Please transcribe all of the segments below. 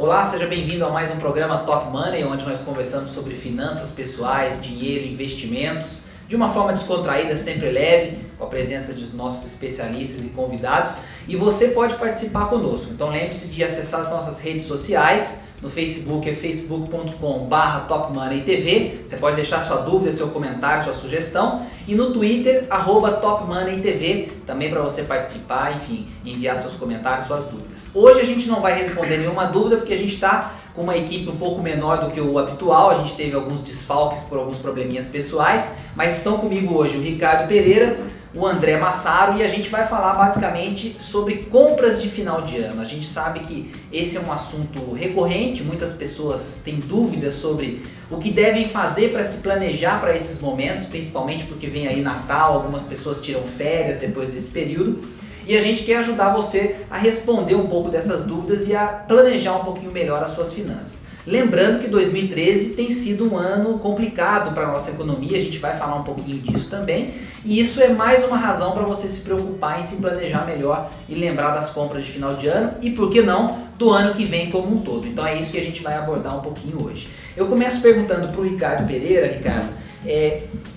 Olá, seja bem-vindo a mais um programa Top Money, onde nós conversamos sobre finanças pessoais, dinheiro e investimentos, de uma forma descontraída, sempre leve, com a presença dos nossos especialistas e convidados. E você pode participar conosco, então lembre-se de acessar as nossas redes sociais. No Facebook é facebook.com/TopMoneyTV. Você pode deixar sua dúvida, seu comentário, sua sugestão. E no Twitter, @TopMoneyTV, também para você participar, enfim, enviar seus comentários, suas dúvidas. Hoje a gente não vai responder nenhuma dúvida, porque a gente está com uma equipe um pouco menor do que o habitual. A gente teve alguns desfalques por alguns probleminhas pessoais, mas estão comigo hoje o Ricardo Pereira, o André Massaro, e a gente vai falar basicamente sobre compras de final de ano. A gente sabe que esse é um assunto recorrente, muitas pessoas têm dúvidas sobre o que devem fazer para se planejar para esses momentos, principalmente porque vem aí Natal, algumas pessoas tiram férias depois desse período, e a gente quer ajudar você a responder um pouco dessas dúvidas e a planejar um pouquinho melhor as suas finanças. Lembrando que 2013 tem sido um ano complicado para a nossa economia, a gente vai falar um pouquinho disso também, e isso é mais uma razão para você se preocupar em se planejar melhor e lembrar das compras de final de ano e, por que não, do ano que vem como um todo. Então é isso que a gente vai abordar um pouquinho hoje. Eu começo perguntando para o Ricardo Pereira. Ricardo,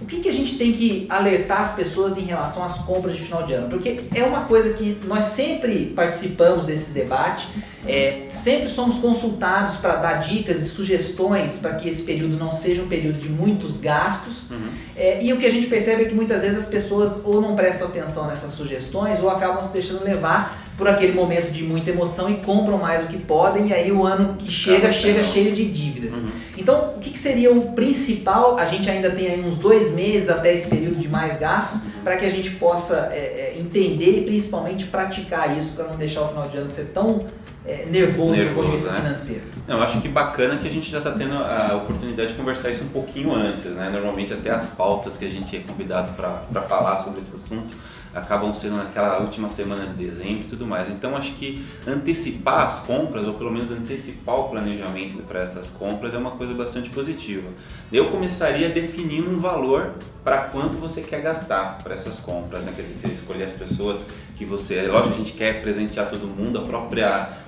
o que a gente tem que alertar as pessoas em relação às compras de final de ano? Porque é uma coisa que nós sempre participamos desse debate, sempre somos consultados para dar dicas e sugestões para que esse período não seja um período de muitos gastos. E o que a gente percebe é que muitas vezes as pessoas ou não prestam atenção nessas sugestões ou acabam se deixando levar por aquele momento de muita emoção e compram mais do que podem, e aí o ano que chega cheio de dívidas. Então, o que seria o principal? A gente ainda tem aí uns 2 meses até esse período de mais gasto, para que a gente possa entender e principalmente praticar isso, para não deixar o final de ano ser tão nervoso do ponto de vista financeiro. Eu acho que bacana que a gente já está tendo a oportunidade de conversar isso um pouquinho antes, né? Normalmente até as pautas que a gente é convidado para falar sobre esse assunto acabam sendo naquela última semana de dezembro e tudo mais. Então acho que antecipar as compras, ou pelo menos antecipar o planejamento para essas compras, é uma coisa bastante positiva. Eu começaria definindo um valor para quanto você quer gastar para essas compras, né? Quer dizer, você escolher as pessoas que você... Lógico, a gente quer presentear todo mundo, o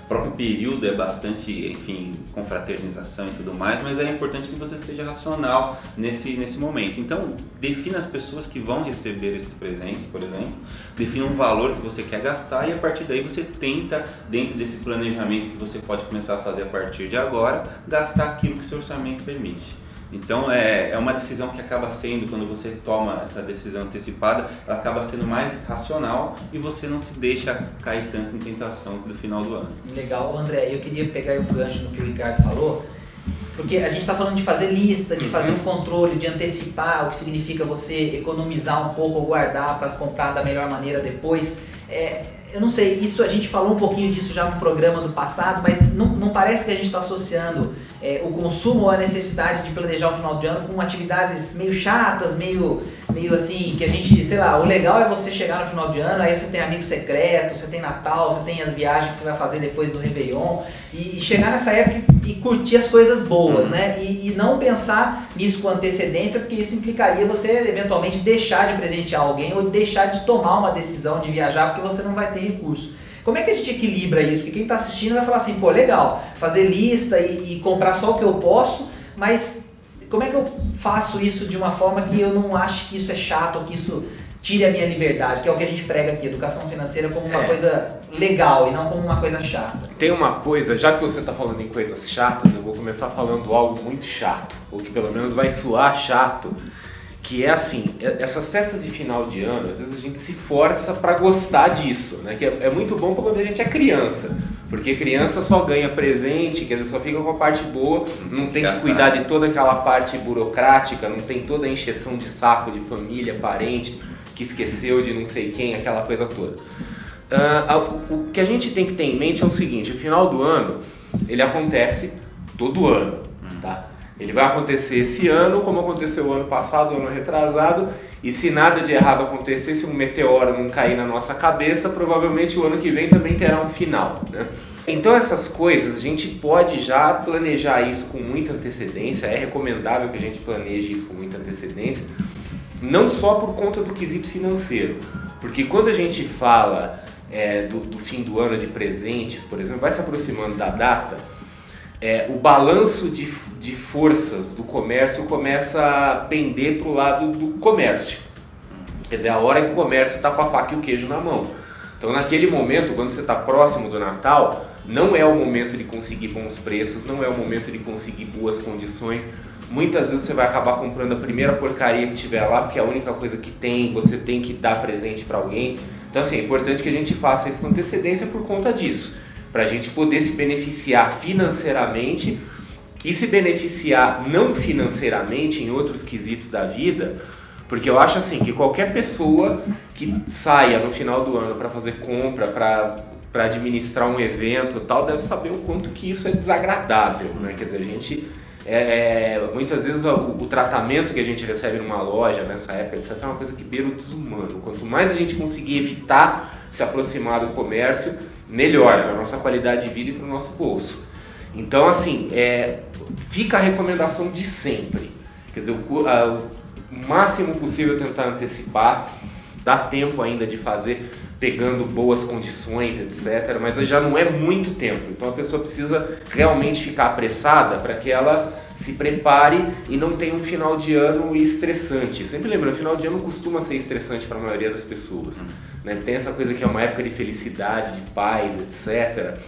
próprio período é bastante, enfim, confraternização e tudo mais, mas é importante que você seja racional nesse momento. Então, defina as pessoas que vão receber esses presentes, por exemplo, defina um valor que você quer gastar, e a partir daí você tenta, dentro desse planejamento que você pode começar a fazer a partir de agora, gastar aquilo que o seu orçamento permite. Então é uma decisão que acaba sendo, quando você toma essa decisão antecipada, ela acaba sendo mais racional e você não se deixa cair tanto em tentação no final do ano. Legal, André, eu queria pegar o gancho no que o Ricardo falou, porque a gente está falando de fazer lista, de fazer um controle, de antecipar, o que significa você economizar um pouco ou guardar para comprar da melhor maneira depois. Eu não sei, isso a gente falou um pouquinho disso já no programa do passado, mas não parece que a gente está associando o consumo ou a necessidade de planejar o final de ano com atividades meio chatas, meio assim, que a gente, sei lá, o legal é você chegar no final de ano, aí você tem amigos secretos, você tem Natal, você tem as viagens que você vai fazer depois do Réveillon, e chegar nessa época e curtir as coisas boas, né? E não pensar nisso com antecedência, porque isso implicaria você eventualmente deixar de presentear alguém ou deixar de tomar uma decisão de viajar, porque você não vai ter recurso. Como é que a gente equilibra isso? Porque quem está assistindo vai falar assim, pô, legal, fazer lista e comprar só o que eu posso, mas como é que eu faço isso de uma forma que eu não ache que isso é chato ou que isso tire a minha liberdade, que é o que a gente prega aqui, educação financeira como uma coisa legal e não como uma coisa chata. Tem uma coisa, já que você está falando em coisas chatas, eu vou começar falando algo muito chato, ou que pelo menos vai soar chato, que é assim, essas festas de final de ano, às vezes a gente se força para gostar disso, né? Que é muito bom quando a gente é criança, porque criança só ganha presente, quer dizer, só fica com a parte boa, não tem que cuidar de toda aquela parte burocrática, não tem toda a encheção de saco de família, parente, que esqueceu de não sei quem, aquela coisa toda. O que a gente tem que ter em mente é o seguinte, o final do ano, ele acontece todo ano, tá? Ele vai acontecer esse ano, como aconteceu o ano passado, o ano retrasado, e se nada de errado acontecer, se um meteoro não cair na nossa cabeça, provavelmente o ano que vem também terá um final, né? Então essas coisas, a gente pode já planejar isso com muita antecedência, é recomendável que a gente planeje isso com muita antecedência, não só por conta do quesito financeiro, porque quando a gente fala do fim do ano de presentes, por exemplo, vai se aproximando da data, o balanço de forças do comércio começa a pender para o lado do comércio. Quer dizer, a hora que o comércio está com a faca e o queijo na mão. Então, naquele momento, quando você está próximo do Natal, não é o momento de conseguir bons preços, não é o momento de conseguir boas condições. Muitas vezes você vai acabar comprando a primeira porcaria que tiver lá, porque é a única coisa que tem, você tem que dar presente para alguém. Então, assim, é importante que a gente faça isso com antecedência por conta disso, para a gente poder se beneficiar financeiramente e se beneficiar não financeiramente em outros quesitos da vida, porque eu acho assim que qualquer pessoa que saia no final do ano para fazer compra, para administrar um evento e tal, deve saber o quanto que isso é desagradável, né? Quer dizer, a gente, muitas vezes o tratamento que a gente recebe numa loja nessa época, etc., é uma coisa que beira o desumano. Quanto mais a gente conseguir evitar se aproximar do comércio, melhor para a nossa qualidade de vida e para o nosso bolso. Então, assim, fica a recomendação de sempre. Quer dizer, o máximo possível tentar antecipar, dá tempo ainda de fazer, pegando boas condições, etc. Mas já não é muito tempo, então a pessoa precisa realmente ficar apressada para que ela se prepare e não tenha um final de ano estressante. Sempre lembrando, final de ano costuma ser estressante para a maioria das pessoas, né? Tem essa coisa que é uma época de felicidade, de paz, etc.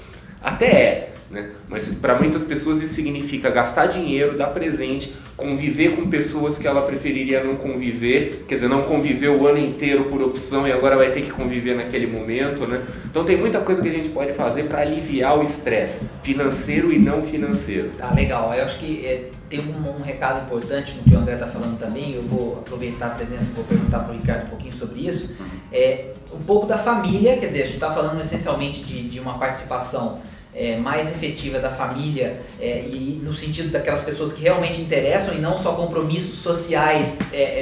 Até né? Mas para muitas pessoas isso significa gastar dinheiro, dar presente, conviver com pessoas que ela preferiria não conviver, quer dizer, não conviveu o ano inteiro por opção e agora vai ter que conviver naquele momento, né? Então tem muita coisa que a gente pode fazer para aliviar o estresse financeiro e não financeiro. Tá, legal. Eu acho que tem um recado importante no que o André está falando também. Eu vou aproveitar a presença e vou perguntar para o Ricardo um pouquinho sobre isso. Um pouco da família, quer dizer, a gente está falando essencialmente de uma participação mais efetiva da família e no sentido daquelas pessoas que realmente interessam e não só compromissos sociais,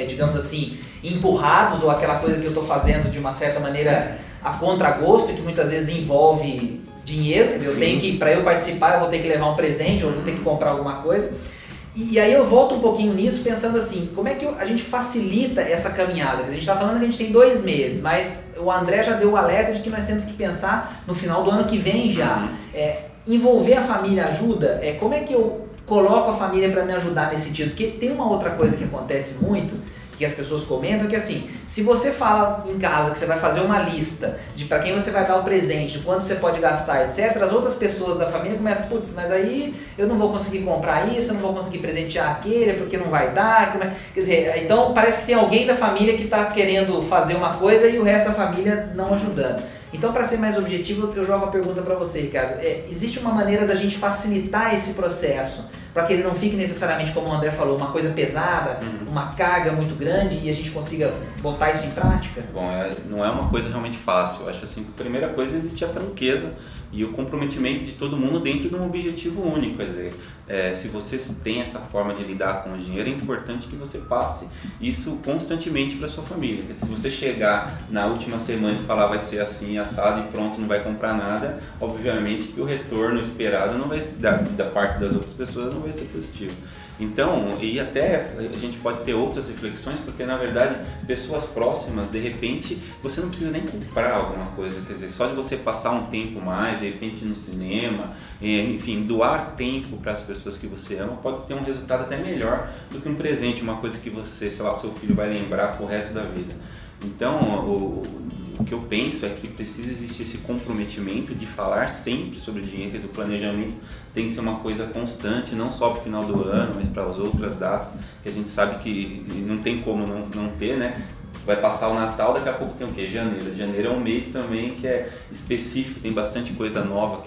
digamos assim, empurrados, ou aquela coisa que eu estou fazendo de uma certa maneira a contragosto e que muitas vezes envolve dinheiro. Quer dizer, eu tenho que, para eu participar, eu vou ter que levar um presente ou eu vou ter que comprar alguma coisa. E aí eu volto um pouquinho nisso pensando assim, como é que a gente facilita essa caminhada? A gente está falando que a gente tem 2 meses, mas o André já deu o alerta de que nós temos que pensar no final do ano que vem já. Envolver a família ajuda? Como é que eu coloco a família para me ajudar nesse sentido? Porque tem uma outra coisa que acontece muito, que as pessoas comentam, que assim, se você fala em casa que você vai fazer uma lista de para quem você vai dar o presente, de quanto você pode gastar, etc., as outras pessoas da família começam, putz, mas aí eu não vou conseguir comprar isso, eu não vou conseguir presentear aquele, porque não vai dar, quer dizer, então parece que tem alguém da família que está querendo fazer uma coisa e o resto da família não ajudando. Então, para ser mais objetivo, eu jogo a pergunta para você, Ricardo. Existe uma maneira da gente facilitar esse processo, para que ele não fique necessariamente, como o André falou, uma coisa pesada, uma carga muito grande, e a gente consiga botar isso em prática? Bom, não é uma coisa realmente fácil. Eu acho assim que a primeira coisa existe a franqueza e o comprometimento de todo mundo dentro de um objetivo único. Quer dizer, se você tem essa forma de lidar com o dinheiro, é importante que você passe isso constantemente para sua família. Se você chegar na última semana e falar vai ser assim, assado e pronto, não vai comprar nada, obviamente que o retorno esperado não vai da parte das outras pessoas não vai ser positivo. Então, e até a gente pode ter outras reflexões, porque na verdade, pessoas próximas, de repente, você não precisa nem comprar alguma coisa, quer dizer, só de você passar um tempo mais, de repente no cinema, enfim, doar tempo para as pessoas que você ama, pode ter um resultado até melhor do que um presente, uma coisa que você, sei lá, o seu filho vai lembrar pro resto da vida. Então, o que eu penso é que precisa existir esse comprometimento de falar sempre sobre dinheiro, quer dizer, o planejamento tem que ser uma coisa constante, não só para o final do ano, mas para as outras datas, que a gente sabe que não tem como não ter, né? Vai passar o Natal, daqui a pouco tem o quê? Janeiro. Janeiro é um mês também que é específico, tem bastante coisa nova,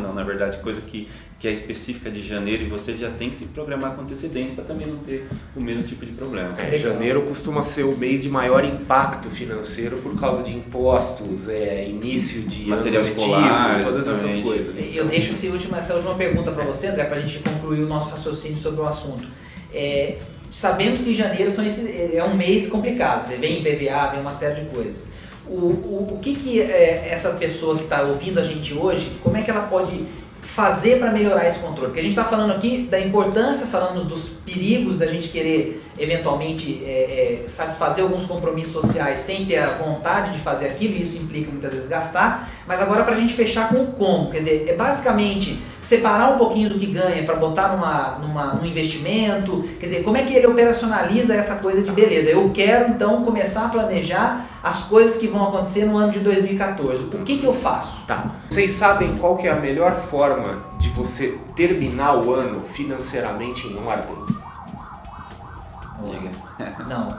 na verdade, coisa que é específica de janeiro, e você já tem que se programar com antecedência para também não ter o mesmo tipo de problema. Janeiro costuma ser o mês de maior impacto financeiro por causa de impostos, início de material escolar, todas essas coisas. Eu deixo essa última pergunta para você, André, para a gente concluir o nosso raciocínio sobre o assunto. Sabemos que em janeiro é um mês complicado, vem IPVA, vem uma série de coisas. O que essa pessoa que está ouvindo a gente hoje, como é que ela pode fazer para melhorar esse controle? Porque a gente está falando aqui da importância, falamos dos perigos da gente querer eventualmente satisfazer alguns compromissos sociais sem ter a vontade de fazer aquilo, e isso implica muitas vezes gastar. Mas agora para a gente fechar com o como, quer dizer, é basicamente separar um pouquinho do que ganha para botar num investimento, quer dizer, como é que ele operacionaliza essa coisa de beleza, eu quero então começar a planejar as coisas que vão acontecer no ano de 2014, o que eu faço? Tá. Vocês sabem qual que é a melhor forma de você terminar o ano financeiramente em ordem? Não.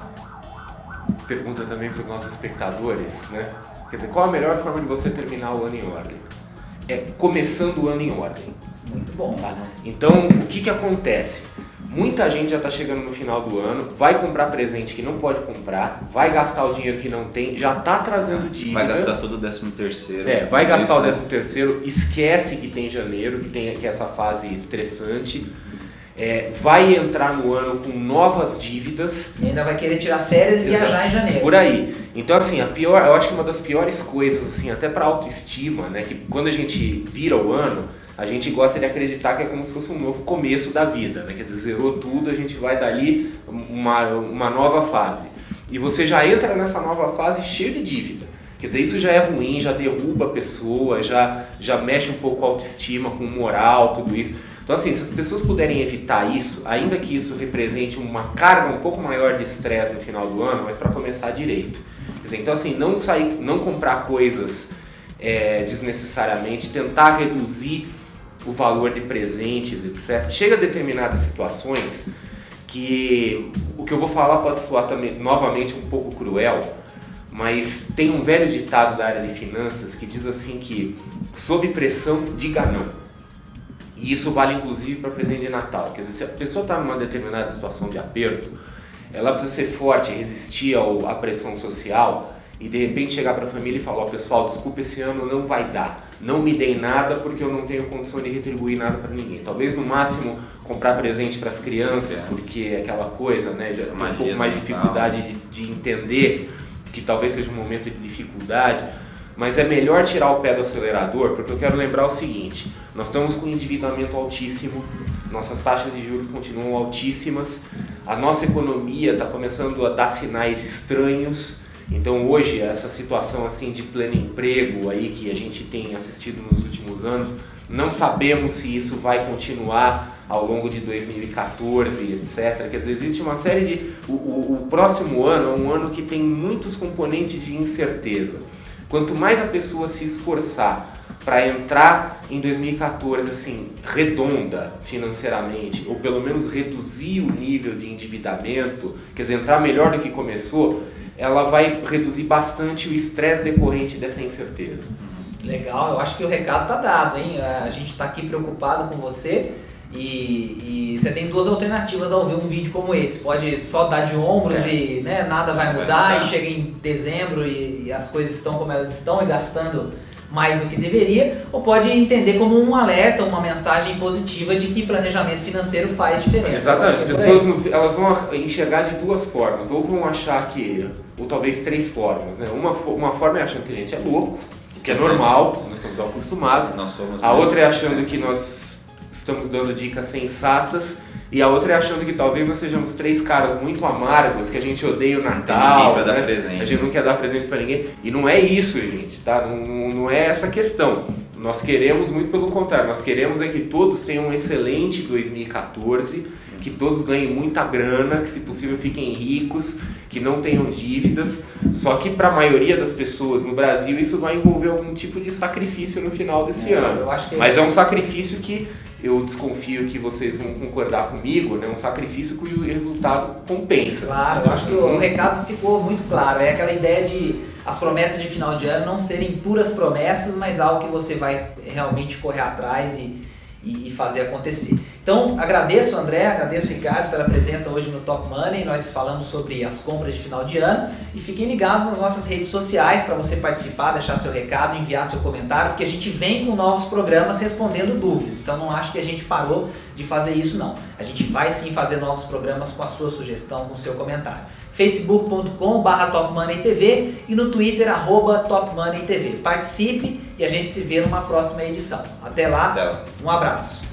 Pergunta também para os nossos espectadores, né? Quer dizer, qual a melhor forma de você terminar o ano em ordem? É começando o ano em ordem. Muito bom. Tá? Então, o que acontece? Muita gente já está chegando no final do ano, vai comprar presente que não pode comprar, vai gastar o dinheiro que não tem, já está trazendo dívida. Vai gastar todo o 13º. Vai gastar o 13º, esquece que tem janeiro, que é essa fase estressante. Vai entrar no ano com novas dívidas. E ainda vai querer tirar férias e viajar em janeiro. Por aí. Então, assim, eu acho que uma das piores coisas, assim, até para autoestima, né, que quando a gente vira o ano, a gente gosta de acreditar que é como se fosse um novo começo da vida, né? Quer dizer, zerou tudo, a gente vai dali uma nova fase. E você já entra nessa nova fase cheio de dívida. Quer dizer, isso já é ruim, já derruba a pessoa, já mexe um pouco com a autoestima, com o moral, tudo isso. Então, assim, se as pessoas puderem evitar isso, ainda que isso represente uma carga um pouco maior de estresse no final do ano, mas para começar direito. Quer dizer, então, assim, não comprar coisas desnecessariamente, tentar reduzir o valor de presentes, etc. Chega a determinadas situações que o que eu vou falar pode soar também, novamente, um pouco cruel, mas tem um velho ditado da área de finanças que diz assim que, sob pressão, diga não. E isso vale inclusive para presente de Natal. Quer dizer, se a pessoa está numa determinada situação de aperto, ela precisa ser forte, resistir à pressão social e de repente chegar para a família e falar: pessoal, desculpa, esse ano não vai dar. Não me deem nada porque eu não tenho condição de retribuir nada para ninguém. Talvez no máximo comprar presente para as crianças, porque é aquela coisa, né, já tem um pouco mais de dificuldade de entender que talvez seja um momento de dificuldade. Mas é melhor tirar o pé do acelerador, porque eu quero lembrar o seguinte: nós estamos com um endividamento altíssimo, nossas taxas de juros continuam altíssimas, a nossa economia está começando a dar sinais estranhos. Então hoje, essa situação assim de pleno emprego aí que a gente tem assistido nos últimos anos, não sabemos se isso vai continuar ao longo de 2014, etc. Quer dizer, existe uma série de... O próximo ano é um ano que tem muitos componentes de incerteza. Quanto mais a pessoa se esforçar para entrar em 2014 assim, redonda financeiramente, ou pelo menos reduzir o nível de endividamento, quer dizer, entrar melhor do que começou, ela vai reduzir bastante o estresse decorrente dessa incerteza. Legal, eu acho que o recado está dado, hein? A gente está aqui preocupado com você. E você tem duas alternativas ao ver um vídeo como esse. Pode só dar de ombros e né, nada vai mudar, e chega em dezembro e as coisas estão como elas estão e gastando mais do que deveria, ou pode entender como um alerta, uma mensagem positiva de que planejamento financeiro faz diferença. Exatamente, as pessoas elas vão enxergar de duas formas, ou vão achar que, ou talvez três formas, né? Uma forma é achando que a gente é louco, o que é normal, nós estamos acostumados. A outra é achando que nós estamos dando dicas sensatas, e a outra é achando que talvez nós sejamos três caras muito amargos, que a gente odeia o Natal, né? A gente não quer dar presente para ninguém, e não é isso, gente, tá? Não é essa a questão. Nós queremos muito pelo contrário, nós queremos que todos tenham um excelente 2014, que todos ganhem muita grana, que se possível fiquem ricos, que não tenham dívidas, só que para a maioria das pessoas no Brasil isso vai envolver algum tipo de sacrifício no final desse ano. Mas é um sacrifício que eu desconfio que vocês vão concordar comigo, né? Um sacrifício cujo resultado compensa. Claro, eu acho que o recado ficou muito claro, é aquela ideia de as promessas de final de ano não serem puras promessas, mas algo que você vai realmente correr atrás e fazer acontecer. Então, agradeço André, agradeço Ricardo pela presença hoje no Top Money. Nós falamos sobre as compras de final de ano e fiquem ligados nas nossas redes sociais para você participar, deixar seu recado, enviar seu comentário, porque a gente vem com novos programas respondendo dúvidas. Então não acho que a gente parou de fazer isso não. A gente vai sim fazer novos programas com a sua sugestão, com o seu comentário. facebook.com/TopMoneyTV e no Twitter @TopMoneyTV. Participe e a gente se vê numa próxima edição. Até lá, um abraço.